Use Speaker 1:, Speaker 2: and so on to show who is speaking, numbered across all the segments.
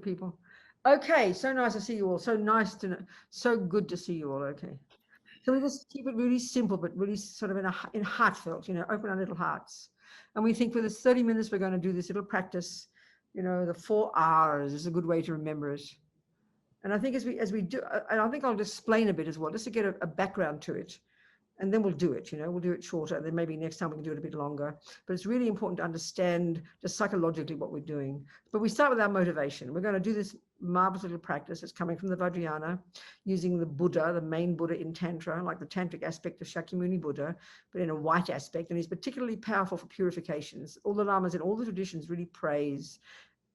Speaker 1: good, people. Okay, so nice to see you all. So nice to know. So good to see you all. Okay. So we just keep it really simple, but really sort of in heartfelt, open our little hearts. And we think for this 30 minutes, we're going to do this little practice, the 4 R's is a good way to remember it. And I think as we do, and I think I'll explain a bit as well, just to get a background to it. And then we'll do it, we'll do it shorter. And then maybe next time we can do it a bit longer. But it's really important to understand just psychologically what we're doing. But we start with our motivation. We're going to do this marvelous little practice. It's coming from the Vajrayana, using the Buddha, the main Buddha in Tantra, like the tantric aspect of Shakyamuni Buddha, but in a white aspect. And he's particularly powerful for purifications. All the lamas in all the traditions really praise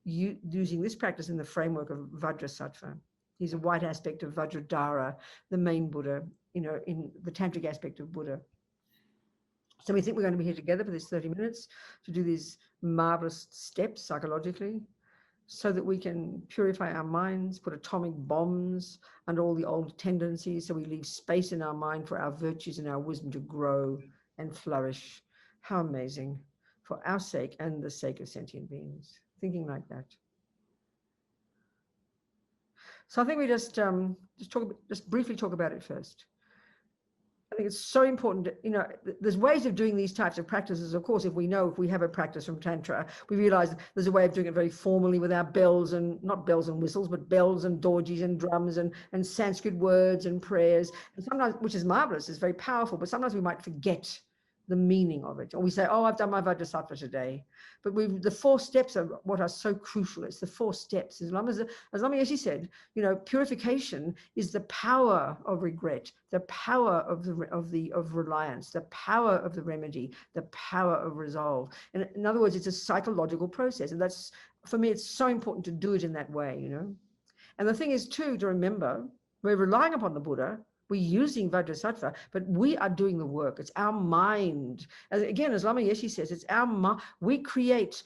Speaker 1: using this practice in the framework of Vajrasattva. He's a white aspect of Vajradhara, the main Buddha, in the tantric aspect of Buddha. So we think we're going to be here together for this 30 minutes to do these marvelous steps psychologically so that we can purify our minds, put atomic bombs under all the old tendencies, so we leave space in our mind for our virtues and our wisdom to grow and flourish. How amazing, for our sake and the sake of sentient beings. Thinking like that. So I think we just briefly talk about it first. I think it's so important, there's ways of doing these types of practices. Of course, if we have a practice from Tantra, we realize there's a way of doing it very formally with our bells and not bells and whistles, but bells and dorjis and drums and Sanskrit words and prayers. And sometimes, which is marvelous, is very powerful, but sometimes we might forget the meaning of it. Or we say, oh, I've done my Vajrasattva today. But the 4 steps are what are so crucial. It's the 4 steps. As Lama Yeshe said, purification is the power of regret, the power of reliance, the power of the remedy, the power of resolve. And in other words, it's a psychological process. And that's, for me, it's so important to do it in that way, And the thing is too, to remember, we're relying upon the Buddha. We're using Vajrasattva, but we are doing the work. It's our mind. As Lama Yeshe says, it's our mind. We create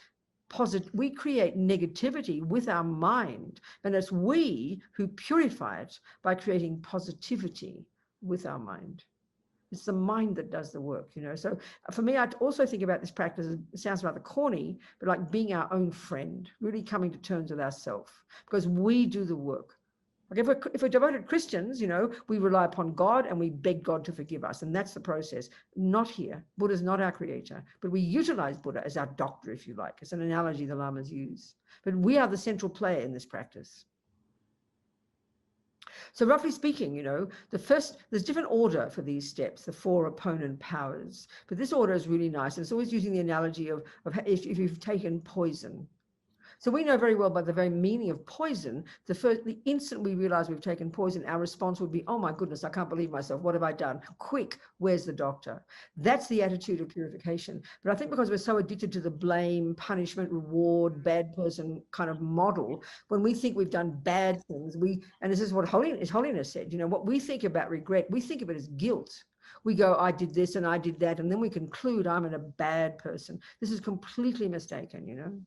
Speaker 1: negativity with our mind, and it's we who purify it by creating positivity with our mind. It's the mind that does the work, So for me, I also think about this practice, it sounds rather corny, but like being our own friend, really coming to terms with ourselves, because we do the work. Like if we're devoted Christians, we rely upon God and we beg God to forgive us. And that's the process. Not here. Buddha's not our creator, but we utilize Buddha as our doctor, if you like. It's an analogy the lamas use. But we are the central player in this practice. So roughly speaking, there's different order for these steps, the 4 opponent powers. But this order is really nice. And it's always using the analogy of if you've taken poison. So we know very well by the very meaning of poison, the instant we realize we've taken poison, our response would be, oh my goodness, I can't believe myself. What have I done? Quick, where's the doctor? That's the attitude of purification. But I think because we're so addicted to the blame, punishment, reward, bad person kind of model, when we think we've done bad things, and this is what His Holiness said, what we think about regret, we think of it as guilt. We go, I did this and I did that, and then we conclude I'm a bad person. This is completely mistaken,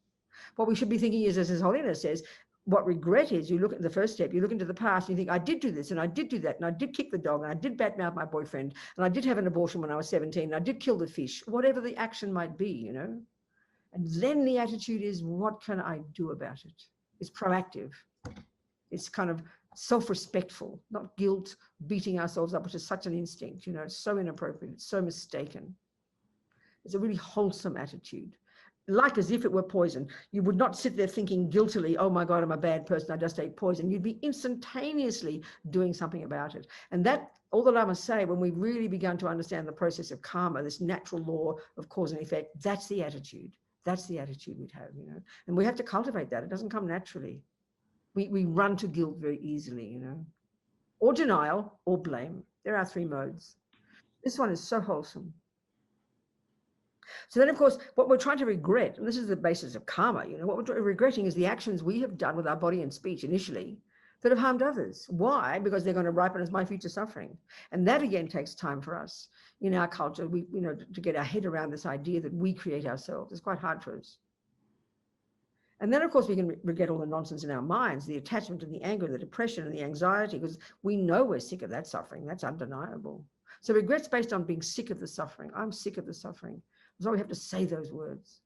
Speaker 1: What we should be thinking is, as His Holiness says, what regret is, you look at the first step, you look into the past, and you think, I did do this, and I did do that, and I did kick the dog, and I did badmouth my boyfriend, and I did have an abortion when I was 17, and I did kill the fish, whatever the action might be, And then the attitude is, what can I do about it? It's proactive. It's kind of self-respectful, not guilt, beating ourselves up, which is such an instinct, It's so inappropriate, it's so mistaken. It's a really wholesome attitude. Like as if it were poison. You would not sit there thinking guiltily, oh my God, I'm a bad person, I just ate poison. You'd be instantaneously doing something about it. And that, all the lamas say, when we really begun to understand the process of karma, this natural law of cause and effect, that's the attitude. That's the attitude we'd have, And we have to cultivate that. It doesn't come naturally. We run to guilt very easily, Or denial or blame. There are 3 modes. This one is so wholesome. So then, of course, what we're trying to regret, and this is the basis of karma, what we're regretting is the actions we have done with our body and speech initially that have harmed others. Why? Because they're going to ripen as my future suffering. And that, again, takes time for us in our culture, to get our head around this idea that we create ourselves. It's quite hard for us. And then, of course, we can regret all the nonsense in our minds, the attachment and the anger, the depression and the anxiety, because we know we're sick of that suffering. That's undeniable. So regret's based on being sick of the suffering. I'm sick of the suffering. So we have to say those words.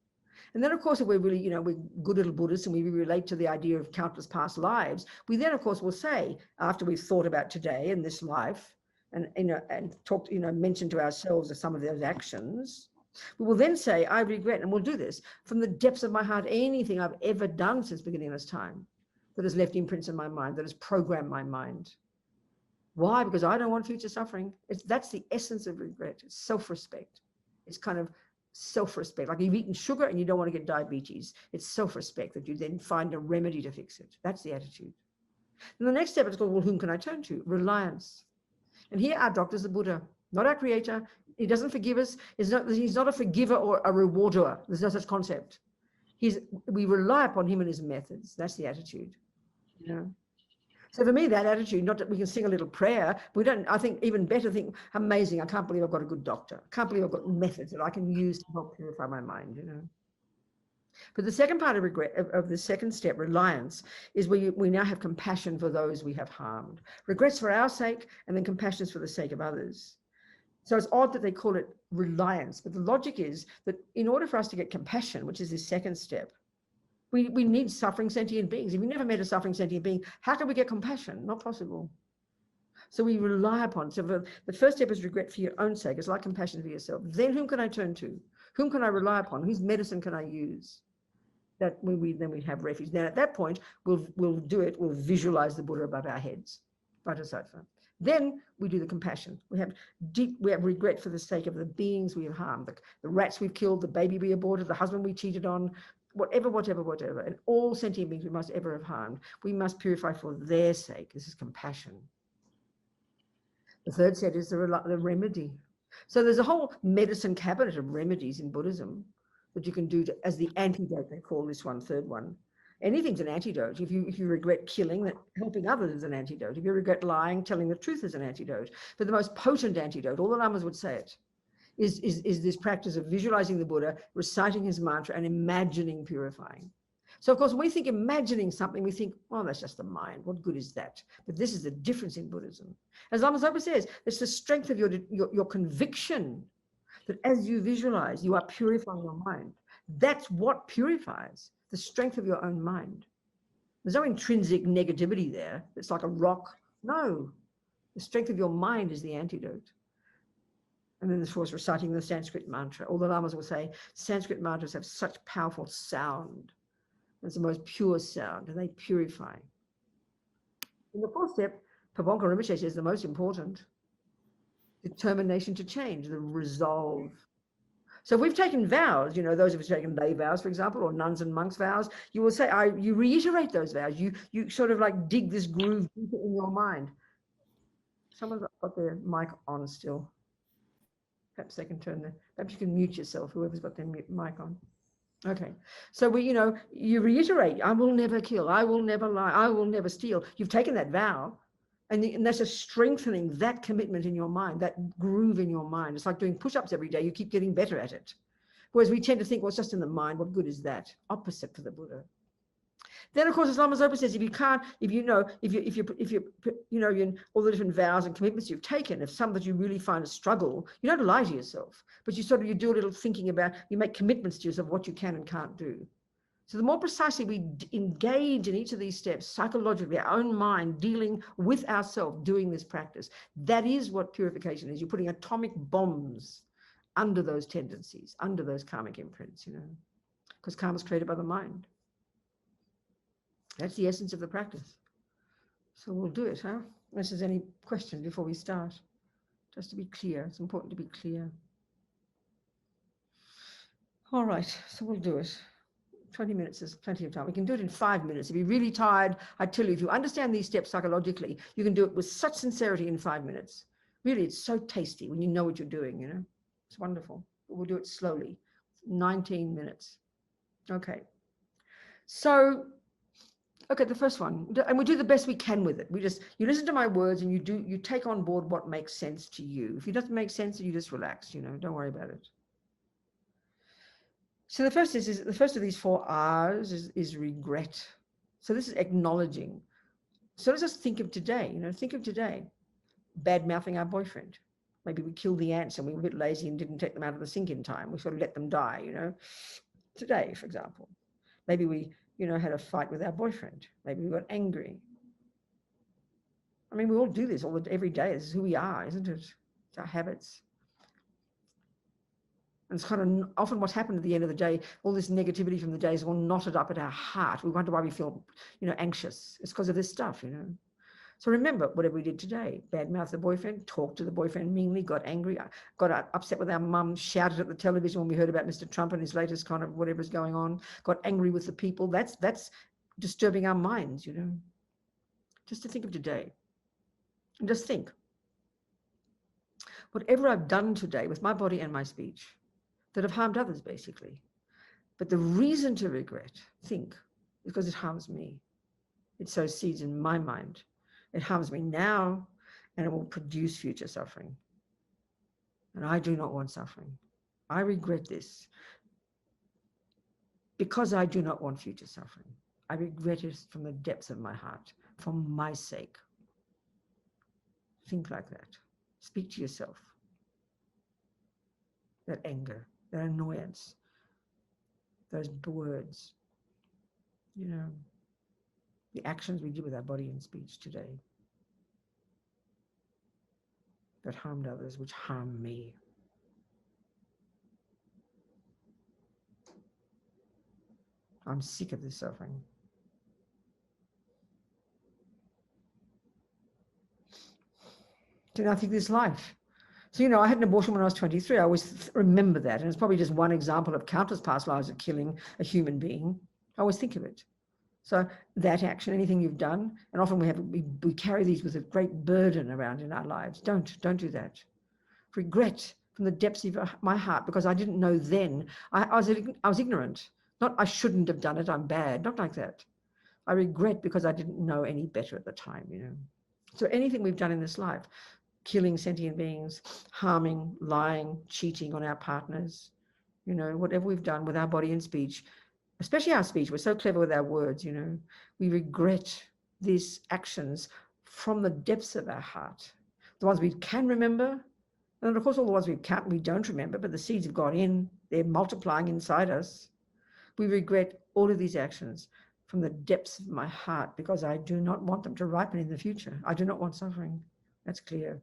Speaker 1: And then, of course, if we're really, you know, we're good little Buddhists and we relate to the idea of countless past lives, we then, of course, will say, after we've thought about today and this life, and, you know, and talked, you know, mentioned to ourselves some of those actions, we will then say, I regret, and we'll do this from the depths of my heart, anything I've ever done since beginning of this time that has left imprints in my mind, that has programmed my mind. Why? Because I don't want future suffering. That's the essence of regret. It's self-respect. It's kind of self-respect. Like you've eaten sugar and you don't want to get diabetes. It's self-respect that you then find a remedy to fix it. That's the attitude. And the next step is called, well, whom can I turn to? Reliance. And here our doctor is the Buddha, not our creator. He doesn't forgive us. He's not a forgiver or a rewarder. There's no such concept. We rely upon him and his methods. That's the attitude. You know? So for me, that attitude, not that we can sing a little prayer, I think even better think, amazing, I can't believe I've got a good doctor. I can't believe I've got methods that I can use to help purify my mind, you know. But the second part of regret, of the second step, reliance, is where we now have compassion for those we have harmed. Regrets for our sake, and then compassion is for the sake of others. So it's odd that they call it reliance, but the logic is that in order for us to get compassion, which is the second step, we need suffering sentient beings. If we never met a suffering sentient being, how can we get compassion? Not possible. So we rely upon, so the first step is regret for your own sake. It's like compassion for yourself. Then whom can I turn to? Whom can I rely upon? Whose medicine can I use? That then we have refuge. Now at that point, we'll visualize the Buddha above our heads, Vajrasattva. Then we do the compassion. We have regret for the sake of the beings we have harmed, the rats we've killed, the baby we aborted, the husband we cheated on, whatever, and all sentient beings we must ever have harmed. We must purify for their sake. This is compassion. The third set is the remedy. So there's a whole medicine cabinet of remedies in Buddhism that you can do as the antidote. They call this one, third one. Anything's an antidote. If you regret killing, that helping others is an antidote. If you regret lying, telling the truth is an antidote. But the most potent antidote, all the lamas would say it, is this practice of visualizing the Buddha, reciting his mantra, and imagining purifying. So of course, when we think imagining something, we think, oh, that's just the mind. What good is that? But this is the difference in Buddhism. As Lama Zopa says, it's the strength of your conviction that as you visualize, you are purifying your mind. That's what purifies, the strength of your own mind. There's no intrinsic negativity there. It's like a rock. No, the strength of your mind is the antidote. And then, of course, reciting the Sanskrit mantra. All the lamas will say Sanskrit mantras have such powerful sound. It's the most pure sound, and they purify. In the fourth step, Pabonka Rinpoche says the most important, determination to change, the resolve. So if we've taken vows, you know, those of us who've taken lay vows, for example, or nuns and monks vows, you will say, you reiterate those vows. You sort of like dig this groove deeper in your mind. Someone's got their mic on still. Perhaps they can perhaps you can mute yourself, whoever's got their mic on. Okay. So you reiterate, I will never kill, I will never lie, I will never steal. You've taken that vow, and that's a strengthening that commitment in your mind, that groove in your mind. It's like doing push-ups every day. You keep getting better at it. Whereas we tend to think, well, it's just in the mind. What good is that? Opposite for the Buddha. Then, of course, as Lama Zopa says, in all the different vows and commitments you've taken, if some that you really find a struggle, you don't lie to yourself, but you do a little thinking about, you make commitments to yourself what you can and can't do. So the more precisely we engage in each of these steps, psychologically, our own mind dealing with ourselves, doing this practice, that is what purification is. You're putting atomic bombs under those tendencies, under those karmic imprints, because karma is created by the mind. That's the essence of the practice. So we'll do it, huh? Unless there's any question before we start. Just to be clear, it's important to be clear. All right, so we'll do it. 20 minutes is plenty of time. We can do it in 5 minutes. If you're really tired, I tell you, if you understand these steps psychologically, you can do it with such sincerity in 5 minutes. Really, it's so tasty when you know what you're doing, It's wonderful. But we'll do it slowly. 19 minutes. Okay. So, okay, the first one, and we do the best we can with it. You listen to my words and you take on board what makes sense to you. If it doesn't make sense, you just relax, don't worry about it. So the first of these 4 R's is regret. So this is acknowledging. So let's just think of today, think of today, bad-mouthing our boyfriend. Maybe we killed the ants and we were a bit lazy and didn't take them out of the sink in time. We sort of let them die, today, for example. Maybe we, had a fight with our boyfriend. Maybe we got angry. I mean, we all do this every day. This is who we are, isn't it? It's our habits. And it's kind of often what's happened at the end of the day, all this negativity from the day is all knotted up at our heart. We wonder why we feel, anxious. It's because of this stuff, So remember, whatever we did today, badmouth the boyfriend, talked to the boyfriend meanly, got angry, got upset with our mum, shouted at the television when we heard about Mr. Trump and his latest kind of whatever's going on, got angry with the people. That's disturbing our minds, Just to think of today. And just think, whatever I've done today with my body and my speech that have harmed others, basically. But the reason to regret, think, is because it harms me. It sows seeds in my mind. It harms me now, and it will produce future suffering. And I do not want suffering. I regret this because I do not want future suffering. I regret it from the depths of my heart, for my sake. Think like that. Speak to yourself. That anger, that annoyance, those words, the actions we do with our body and speech today that harmed others, which harm me. I'm sick of this suffering. So now think this life. So, I had an abortion when I was 23. I always remember that. And it's probably just one example of countless past lives of killing a human being. I always think of it. So that action, anything you've done, and often we carry these with a great burden around in our lives. Don't do that. Regret from the depths of my heart, because I didn't know then. I was ignorant. Not I shouldn't have done it, I'm bad. Not like that. I regret because I didn't know any better at the time, So anything we've done in this life, killing sentient beings, harming, lying, cheating on our partners, whatever we've done with our body and speech, especially our speech, we're so clever with our words, we regret these actions from the depths of our heart. The ones we can remember, and of course all the ones we don't remember, but the seeds have got in, they're multiplying inside us. We regret all of these actions from the depths of my heart because I do not want them to ripen in the future. I do not want suffering. That's clear.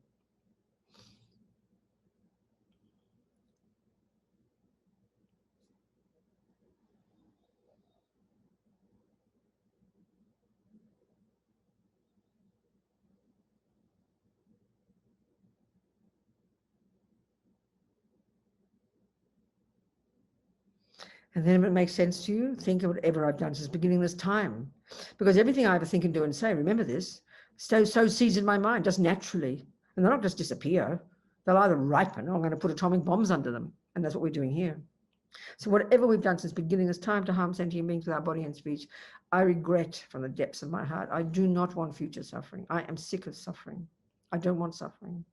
Speaker 1: And then if it makes sense to you, think of whatever I've done since beginning this time. Because everything I ever think and do and say, remember this, sow seeds in my mind just naturally. And they'll not just disappear. They'll either ripen or I'm going to put atomic bombs under them. And that's what we're doing here. So whatever we've done since beginning this time to harm sentient beings with our body and speech, I regret from the depths of my heart. I do not want future suffering. I am sick of suffering. I don't want suffering.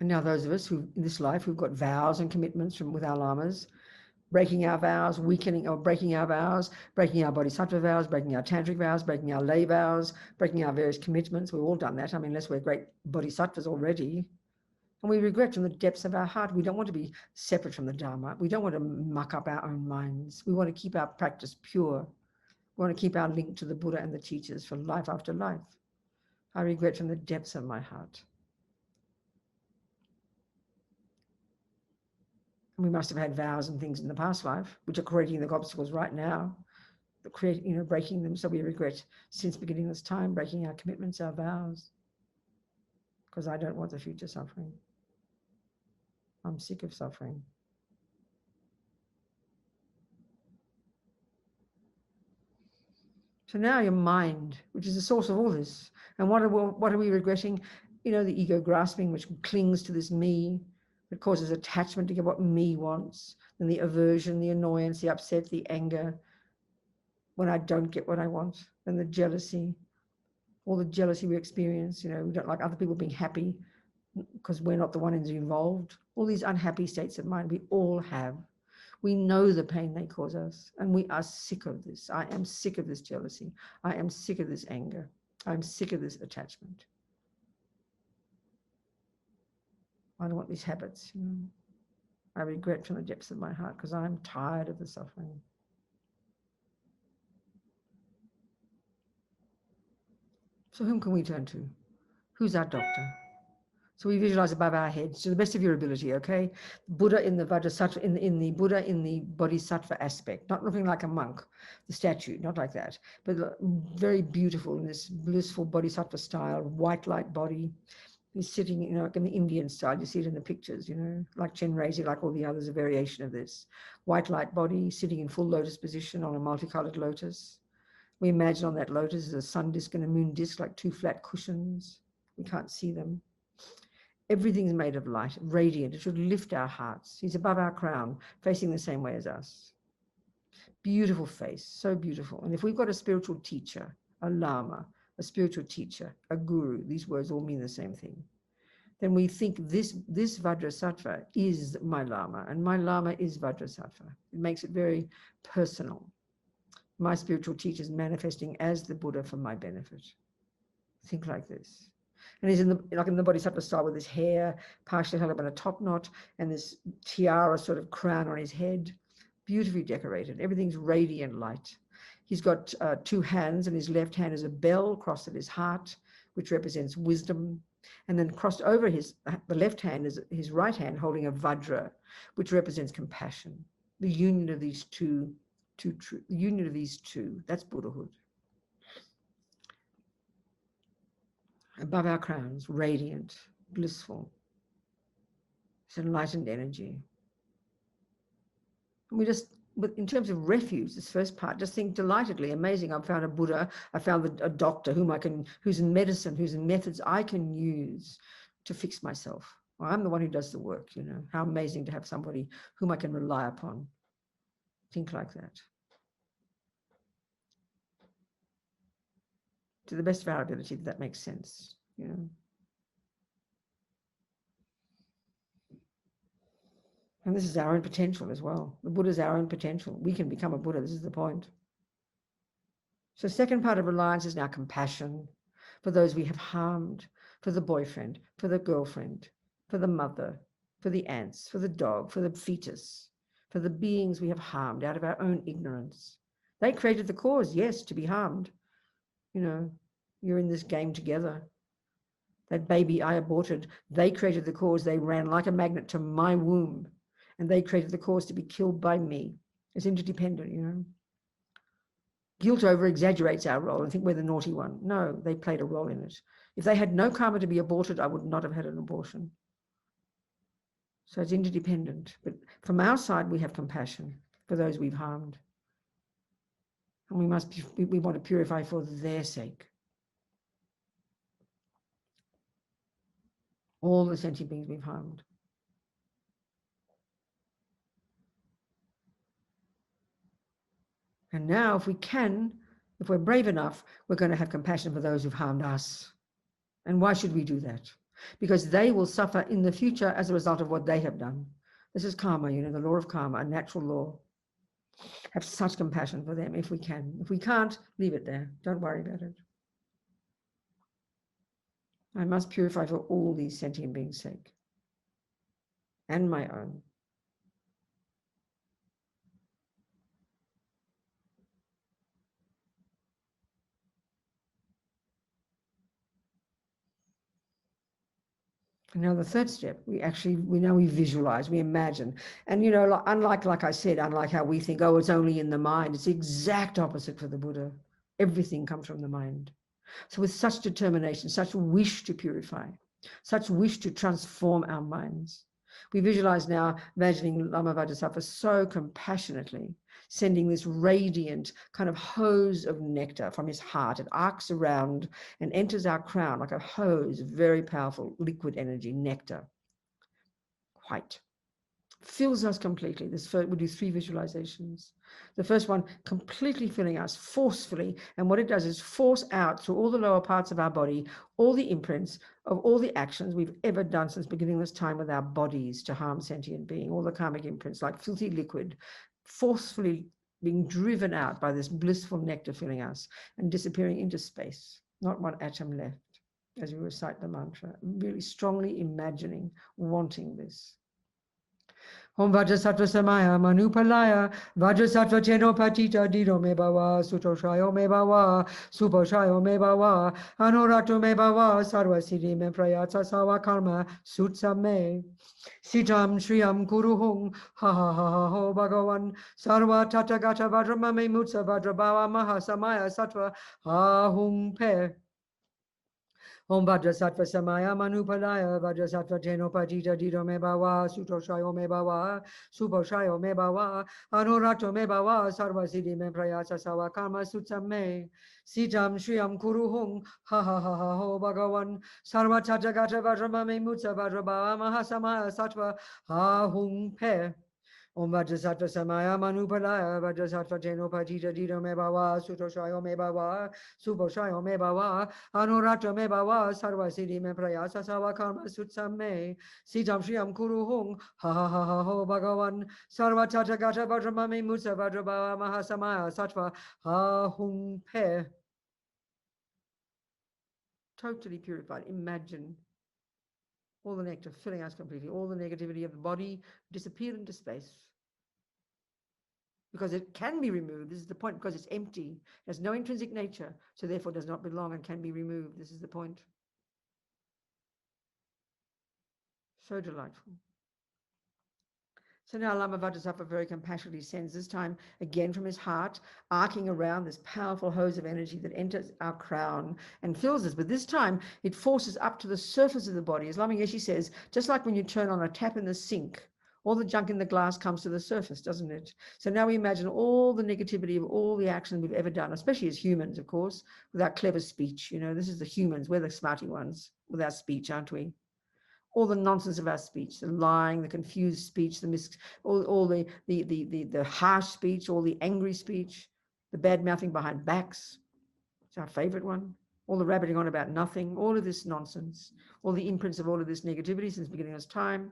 Speaker 1: And now those of us who in this life who've got vows and commitments with our lamas, breaking our vows, weakening or breaking our vows, breaking our bodhisattva vows, breaking our tantric vows, breaking our lay vows, breaking our various commitments. We've all done that. I mean, unless we're great bodhisattvas already. And we regret from the depths of our heart. We don't want to be separate from the Dharma. We don't want to muck up our own minds. We want to keep our practice pure. We want to keep our link to the Buddha and the teachers for life after life. I regret from the depths of my heart. We must have had vows and things in the past life, which are creating the obstacles right now, breaking them. So we regret since beginning this time, breaking our commitments, our vows, because I don't want the future suffering. I'm sick of suffering. So now your mind, which is the source of all this, and what are we regretting? The ego grasping, which clings to this me. It causes attachment to get what me wants, and the aversion, the annoyance, the upset, the anger when I don't get what I want, and the jealousy, all the jealousy we experience. We don't like other people being happy because we're not the one who's involved. All these unhappy states of mind we all have. We know the pain they cause us, and we are sick of this. I am sick of this jealousy. I am sick of this anger. I'm sick of this attachment. I don't want these habits. I regret from the depths of my heart because I'm tired of the suffering. So whom can we turn to? Who's our doctor? So we visualize above our heads to the best of your ability, okay? Buddha in the Vajrasattva, in the Buddha in the Bodhisattva aspect, not looking like a monk, the statue, not like that, but very beautiful in this blissful Bodhisattva style, white light body. He's sitting, like in the Indian style. You see it in the pictures, like Chenrezig, like all the others, a variation of this. White light body, sitting in full lotus position on a multicolored lotus. We imagine on that lotus is a sun disk and a moon disk, like two flat cushions. We can't see them. Everything's made of light, radiant. It should lift our hearts. He's above our crown, facing the same way as us. Beautiful face, so beautiful. And if we've got a spiritual teacher, a lama, a spiritual teacher, a guru, these words all mean the same thing, then we think this Vajrasattva is my lama, and my lama is Vajrasattva. It makes it very personal. My spiritual teacher is manifesting as the Buddha for my benefit. Think like this. And he's in the Bodhisattva style with his hair partially held up in a top knot and this tiara sort of crown on his head, beautifully decorated. Everything's radiant light. He's got two hands, and his left hand is a bell crossed at his heart, which represents wisdom. And then crossed over the left hand is his right hand holding a Vajra, which represents compassion. The union of these two, that's Buddhahood. Above our crowns, radiant, blissful. It's enlightened energy. And we just, in terms of refuge, this first part, just think delightedly, amazing. I've found a Buddha, I found a doctor who's in medicine, who's in methods I can use to fix myself. Well, I'm the one who does the work, How amazing to have somebody whom I can rely upon. Think like that. To the best of our ability, that makes sense, And this is our own potential as well. The Buddha is our own potential. We can become a Buddha. This is the point. So second part of reliance is now compassion for those we have harmed, for the boyfriend, for the girlfriend, for the mother, for the ants, for the dog, for the fetus, for the beings we have harmed out of our own ignorance. They created the cause, yes, to be harmed. You're in this game together. That baby I aborted, they created the cause. They ran like a magnet to my womb, and they created the cause to be killed by me. It's interdependent, Guilt over exaggerates our role and think we're the naughty one. No, they played a role in it. If they had no karma to be aborted, I would not have had an abortion. So it's interdependent. But from our side, we have compassion for those we've harmed. And we want to purify for their sake. All the sentient beings we've harmed. And now, if we're brave enough, we're going to have compassion for those who've harmed us. And why should we do that? Because they will suffer in the future as a result of what they have done. This is karma, the law of karma, a natural law. Have such compassion for them if we can. If we can't, leave it there. Don't worry about it. I must purify for all these sentient beings' sake and my own. And now the third step, we visualize, we imagine. And, unlike I said, unlike how we think, oh, it's only in the mind, it's the exact opposite for the Buddha. Everything comes from the mind. So with such determination, such wish to purify, such wish to transform our minds, we visualize now, imagining Lama Vajrasattva so compassionately sending this radiant kind of hose of nectar from his heart. It arcs around and enters our crown like a hose, very powerful liquid energy, nectar, white, fills us completely. We do 3 visualizations. The first one, completely filling us forcefully. And what it does is force out through all the lower parts of our body, all the imprints of all the actions we've ever done since beginning this time with our bodies to harm sentient being, all the karmic imprints, like filthy liquid, forcefully being driven out by this blissful nectar filling us and disappearing into space. Not one atom left as we recite the mantra, really strongly imagining, wanting this. Om Vajrasattva Samaya Manupalaya Vajrasattva Chenopatita Dido Me Bhava Sutoshayo Me Bhava Suposhayo Me Bhava Anoratu Me Bhava Sarva Siddhi Me Prayatsa Sawa Karma Sutsa Me Sitam Shriyam Kuruhung Ha Ha Ha Ha Ho Bhagavan Sarva Tathagata Vajrama Me Mutsa Vajrabhava Maha Samaya Sattva Ahung Pe Om Vajrasattva Samaya Manupalaya Vajrasattva Chenopatita Dido Me Bhava Sutoshayo Me Bhava Suposhayo Me Bhava Anorato Me Bhava Sarva Siddhi Me Prayasa Sawa Karma Sutsam Me Sitam Shriyam Kuruhung Ha Ha Ha Ha Ho Bhagavan Sarva Tathagata Vajrama Me Mutsa Vajrabhava Mahasamaya Sattva Ahung Pe Om Vajrasattva Samaya Manupalaya Vajrasattva Chenopatita Dido Me Bhava Sutoshayo Me Bhava Suposhayo Me Bhava Anorato Me Bhava Sarva Siddhi Me Prayasa Sawa Karma Sutsam Me Sitam Shriyam Kuruhung Ha Ha Ha Ha Ho Bhagavan Sarva Tathagata Vajrama Me Mutsa Vajrabhava Mahasamaya Sattva Ahung Pe. Totally purified. Imagine all the nectar filling us completely, all the negativity of the body disappeared into space. Because it can be removed. This is the point, because it's empty. It has no intrinsic nature, so therefore does not belong and can be removed. This is the point. So delightful. So now Lama Vajrasattva very compassionately sends, this time again from his heart, arcing around this powerful hose of energy that enters our crown and fills us. But this time it forces up to the surface of the body. As Lama Yeshe says, just like when you turn on a tap in the sink, all the junk in the glass comes to the surface, doesn't it? So now we imagine all the negativity of all the action we've ever done, especially as humans, of course, with our clever speech. You know, this is the humans. We're the smarty ones with our speech, aren't we? All the nonsense of our speech, the lying, the confused speech, all the harsh speech, all the angry speech, the bad mouthing behind backs. It's our favorite one. All the rabbiting on about nothing, all of this nonsense, all the imprints of all of this negativity since the beginning of time,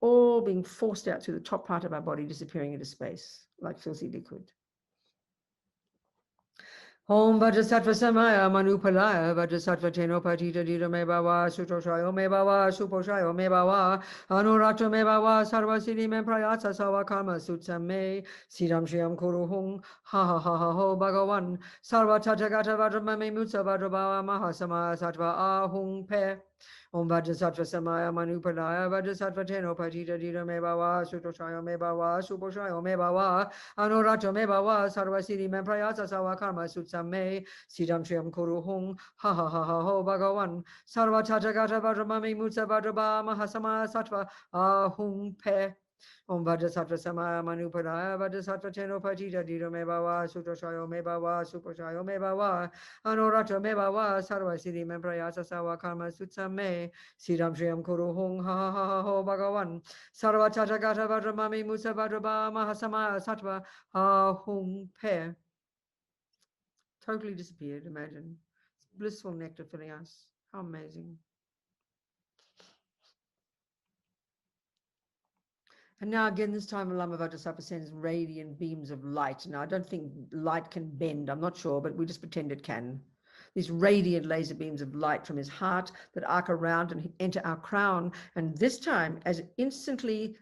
Speaker 1: all being forced out through the top part of our body, disappearing into space like filthy liquid. Om Vajrasattva Samaya Manupalaya Vajrasattva Chenopatita Dido Me Bhava Sutoshayo Me Bhava Suposhayo Me Bhava Anorato Me Bhava Sarva Siddhi Me Prayatsa Sawa Karma Sutsam Me Siddham Shriyam Kuruhung Ha Ha Ha Ha Ho Bhagavan Sarva Tathagata Vajrama Me Mutsa Vajrabhava Mahasamaya Sattva Ahung Pe Om Vajrasattva Samaya Manupalaya Vajrasattva Chenopatita Dido Me Bhava Sutoshayo Me Bhava Suposhayo Me Bhava Anorato Me Bhava Sarva Siddhi Me Prayatsa Sawa Karma Sutsam Me Siddham Shriyam Kuruhung Ha Ha Ha Ha Ho Bhagavan Sarva Tathagata Vajrama Me Mutsa Vajrabhava Mahasamaya Sattva Ahung Pe Om Vajrasattva Samaya Manupalaya Vajrasattva Chenopatita Dido Me Bhava Sutoshayo Me Bhava Suposhayo Me Bhava Anorato Me Bhava Sarva Siddhi Me Prayasa Sawa Karma Sutsam Me Siddham Shriyam Kuruhung Ha Ha Ha Ho Bhagavan Sarva Tathagata Vajrama Me Mutsa Vajrabhava Mahasamaya Sattva Ahung Pe. Totally disappeared, imagine. Blissful nectar filling us. How amazing. And now again, this time Lama Vajrasattva sends radiant beams of light. Now, I don't think light can bend, I'm not sure, but we just pretend it can. These radiant laser beams of light from his heart that arc around and enter our crown. And this time, as instantly,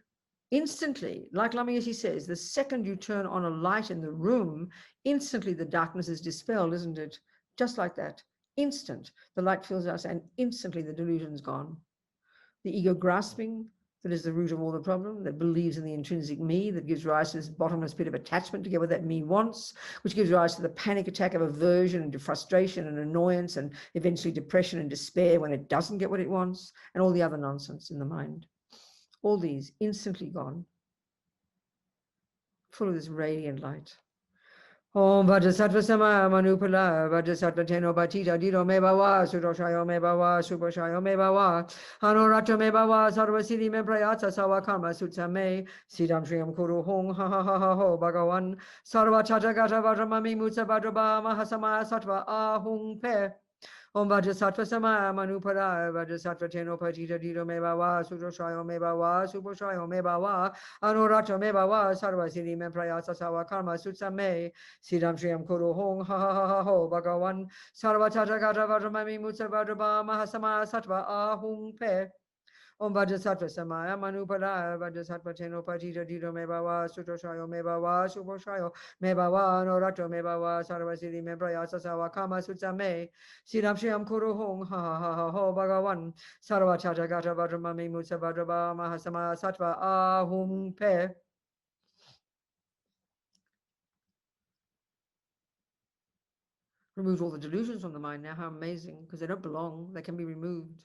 Speaker 1: like Lama Yeshe says, the second you turn on a light in the room, instantly the darkness is dispelled, isn't it? Just like that. Instant. The light fills us and instantly the delusion's gone. The ego grasping, that is the root of all the problem, that believes in the intrinsic me, that gives rise to this bottomless pit of attachment to get what that me wants, which gives rise to the panic attack of aversion and to frustration and annoyance and eventually depression and despair when it doesn't get what it wants, and all the other nonsense in the mind. All these instantly gone, full of this radiant light. Om Vajrasattva Sama Manupala Vajrasattva Teno Batita Dido Me Bawa Sudoshayo Me Bawa Suboshayo Me Bawa Anorato Me Bawa Sarvasidi Me Prayatsa Sawa Karma Sutsa Me Sidam Shriyam Kuru Hong Ha Ha Ha Ha Ho Bhagawan Sarva Chata Gata Vajramami Mutsa Vajraba Mahasama Sattva Ahung Pe Om Vajrasattva Sama Manupara Vajrasattva Teno Patita Dido Me Bawa Sudoshayo Me Bawa Suboshayo Me Bawa Anorato Me Bawa Sarvasidi Me Prayatsa Sawa Karma Sutsa Me Siddham Shriyam Kuru Hong Ha Ha Ha Ha Ho Bhagawan Sarva Tata Gata Vajramami Mutsa Vajraba Mahasama Sattva Ahung Pe Om Vajrasattva Samaya Manupada Vajrasattva Teno Patita Dido Me Bava Sutoshayo Me Bava Suboshayo Me Bava Norato Me Bava Sarvasidi Me Prayasa Sawa Kama Sutsa Me Siddham Shriyam Kuru Hong Ha Ha Ha Ha Ho Bhagawan Sarva Tata Gata Vajramami Mutsa Vajraba Mahasama Sattva Ahung Pe. Removed all the delusions from the mind now. How amazing, because they don't belong. They can be removed.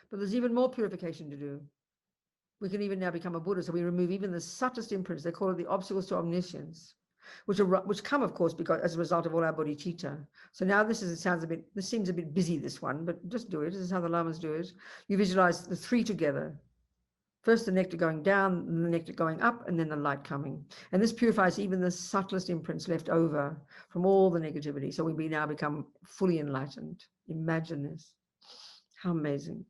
Speaker 1: But there's even more purification to do. We can even now become a Buddha, so we remove even the subtlest imprints. They call it the obstacles to omniscience, which come, of course, because as a result of all our bodhicitta. So now this seems a bit busy, this one, but just do it. This is how the lamas do it. You visualize the three together. First the nectar going down, then the nectar going up, and then the light coming. And this purifies even the subtlest imprints left over from all the negativity. So we now become fully enlightened. Imagine this. How amazing.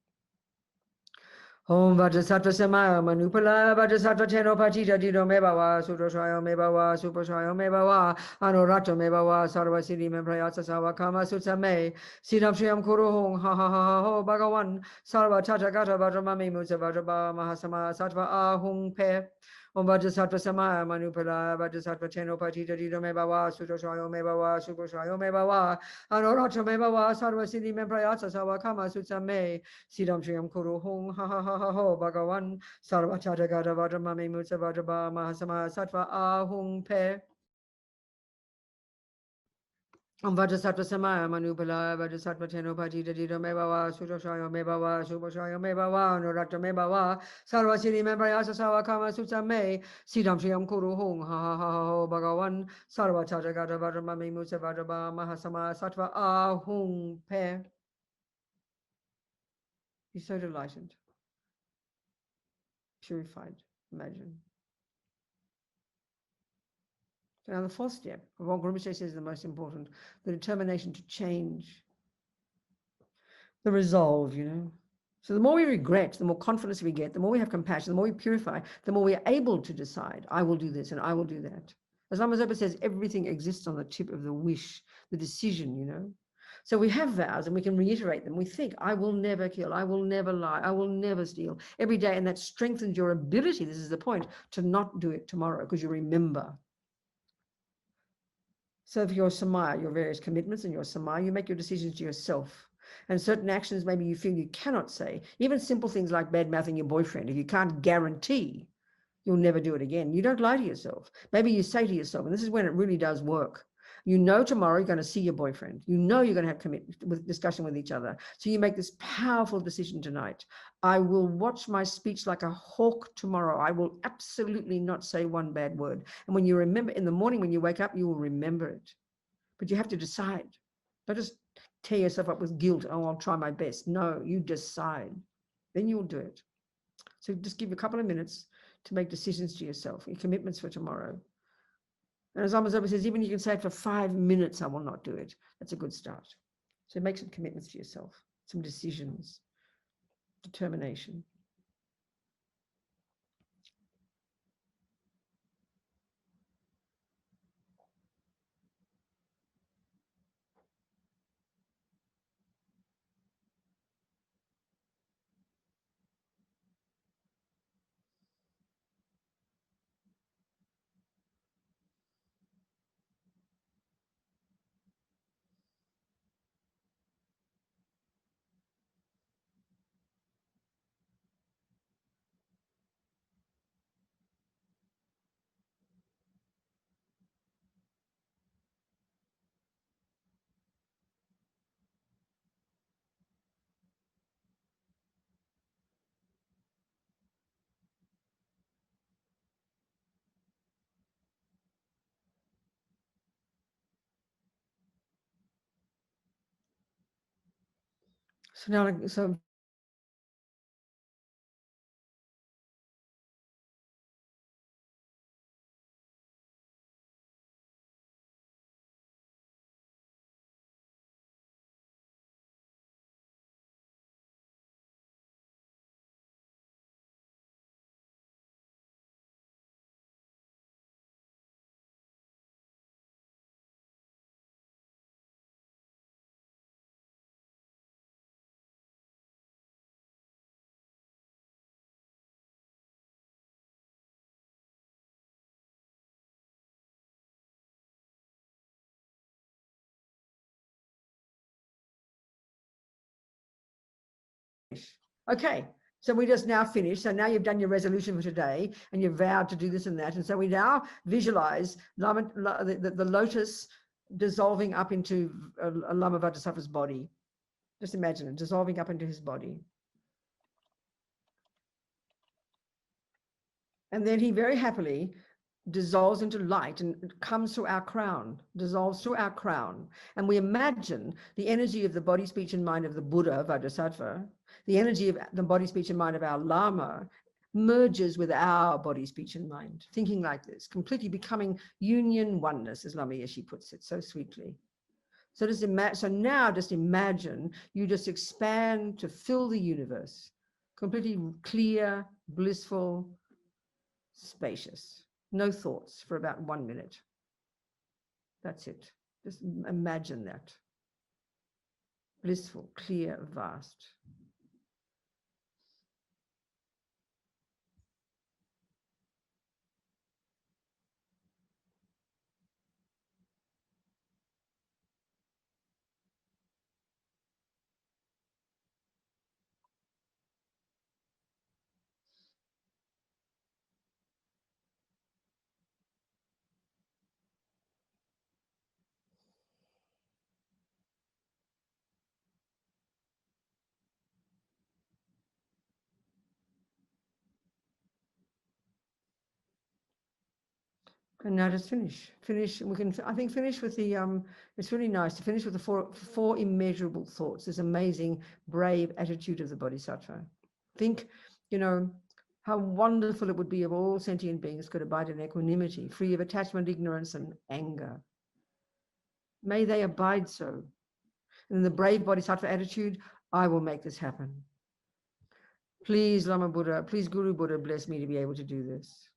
Speaker 1: Om Vajrasattva Samaya Manupala Vajrasattva Teno Patita Dido Me Bava Sudoshayo Me Bava Suboshayo Me Bava Anorato Me Bava Sarvasidi Me Prayatsa Sawa Kama Sutsa Me Siddham Shriyam Kuru Hong Ha Ha Ha Ha Ho Bhagawan Sarva Tata Gata Vajramami Mutsa Vajraba Mahasama Sattva Ahung Pe Om Vajrasattva Samaya Manupala Vajrasattva Teno Patita Dido Me Bava Sudoshayo Me Bava Suboshayo Me Bava Anorato Me Bava Sarvasidi Me Prayatsa Sawa Kama Sutsa Me Siddham Shriyam Kuru Hong Ha Ha Ha Ha Ho Bhagawan Sarva Chata Gata Vajramami Mutsa Vajraba Mahasama Sattva Ahung Pe Om Vajrasattva Samaya Manupala Vajrasattva Teno Patita Dido Me Bava Sudoshayo Me Bava Suboshayo Me Bava Anorato Me Bava Sarva Siddhi Me Prayasa Sawa Kama Sutsa Me Siddham Shriyam Kuru Hong Ha Ha Ha Ha Ho Bhagawan Sarva Chata Gata Vajramami Mutsa Vajraba Mahasama Sattva Ahung Pe. He's so delighted. Purified. Imagine. So now the fourth step of what Rinpoche says is the most important, the determination to change, the resolve, So the more we regret, the more confidence we get, the more we have compassion, the more we purify, the more we are able to decide, I will do this and I will do that. As Lama Zopa says, everything exists on the tip of the wish, the decision, So we have vows and we can reiterate them. We think, I will never kill, I will never lie, I will never steal every day. And that strengthens your ability, this is the point, to not do it tomorrow because you remember. So for your samaya, your various commitments and your samaya, you make your decisions to yourself. And certain actions maybe you feel you cannot say, even simple things like bad mouthing your boyfriend, if you can't guarantee you'll never do it again, you don't lie to yourself. Maybe you say to yourself, and this is when it really does work, tomorrow you're going to see your boyfriend. You're going to have discussion with each other. So you make this powerful decision tonight. I will watch my speech like a hawk tomorrow. I will absolutely not say one bad word. And when you remember in the morning, when you wake up, you will remember it. But you have to decide. Don't just tear yourself up with guilt. Oh, I'll try my best. No, you decide. Then you'll do it. So just give you a couple of minutes to make decisions to yourself, your commitments for tomorrow. And as Lama Zopa says, even you can say for 5 minutes, I will not do it. That's a good start. So make some commitments to yourself, some decisions, determination. So now, so okay, so we just now finished. So now you've done your resolution for today and you've vowed to do this and that. And so we now visualize the lotus dissolving up into a Lama Vajrasattva's body. Just imagine it dissolving up into his body. And then he very happily dissolves into light and comes through our crown, dissolves through our crown. And we imagine the energy of the body, speech, and mind of the Buddha, Vajrasattva, the energy of the body, speech, and mind of our Lama merges with our body, speech, and mind, thinking like this, completely becoming union oneness, as Lama Yeshe puts it so sweetly. So now just imagine you just expand to fill the universe, completely clear, blissful, spacious. No thoughts for about 1 minute. That's it. Just imagine that. Blissful, clear, vast. And now just finish. We can, I think, finish with the, it's really nice to finish with the four immeasurable thoughts, this amazing, brave attitude of the Bodhisattva. Think, how wonderful it would be if all sentient beings could abide in equanimity, free of attachment, ignorance, and anger. May they abide so. And in the brave Bodhisattva attitude, I will make this happen. Please, Lama Buddha, please, Guru Buddha, bless me to be able to do this.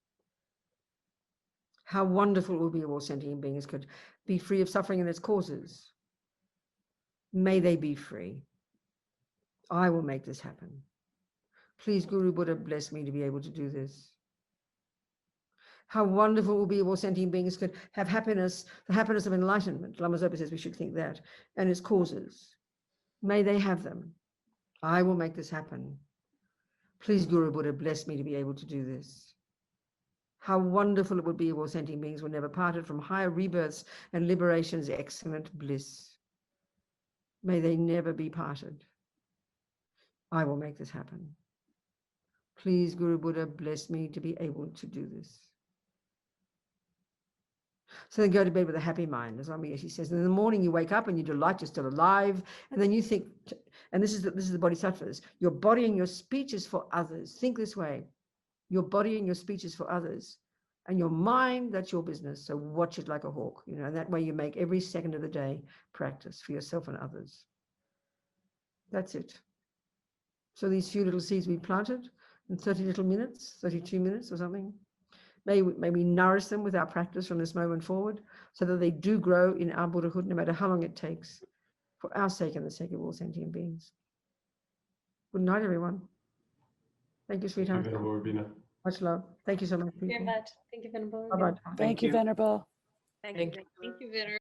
Speaker 1: How wonderful it will be if all sentient beings could be free of suffering and its causes. May they be free. I will make this happen. Please, Guru Buddha, bless me to be able to do this. How wonderful it will be if all sentient beings could have happiness, the happiness of enlightenment. Lama Zopa says we should think that, and its causes. May they have them. I will make this happen. Please, Guru Buddha, bless me to be able to do this. How wonderful it would be if all sentient beings were never parted from higher rebirths and liberation's excellent bliss. May they never be parted. I will make this happen. Please, Guru Buddha, bless me to be able to do this. So then go to bed with a happy mind, as Lama Yeshe says. And in the morning you wake up and you delight, you're still alive. And then you think, and this is the Bodhisattvas, your body and your speech is for others. Think this way. Your body and your speech is for others. And your mind, that's your business. So watch it like a hawk, and that way you make every second of the day practice for yourself and others. That's it. So these few little seeds we planted in 30 little minutes, 32 minutes or something, may we nourish them with our practice from this moment forward so that they do grow in our Buddhahood, no matter how long it takes, for our sake and the sake of all sentient beings. Good night, everyone. Thank you, sweetheart.
Speaker 2: Thank you, Venerable Robina.
Speaker 1: Much love. Thank you so much.
Speaker 3: Very much. Thank you, Venerable.
Speaker 1: Bye-bye.
Speaker 4: Thank you, Venerable.
Speaker 3: Thank you, Venerable.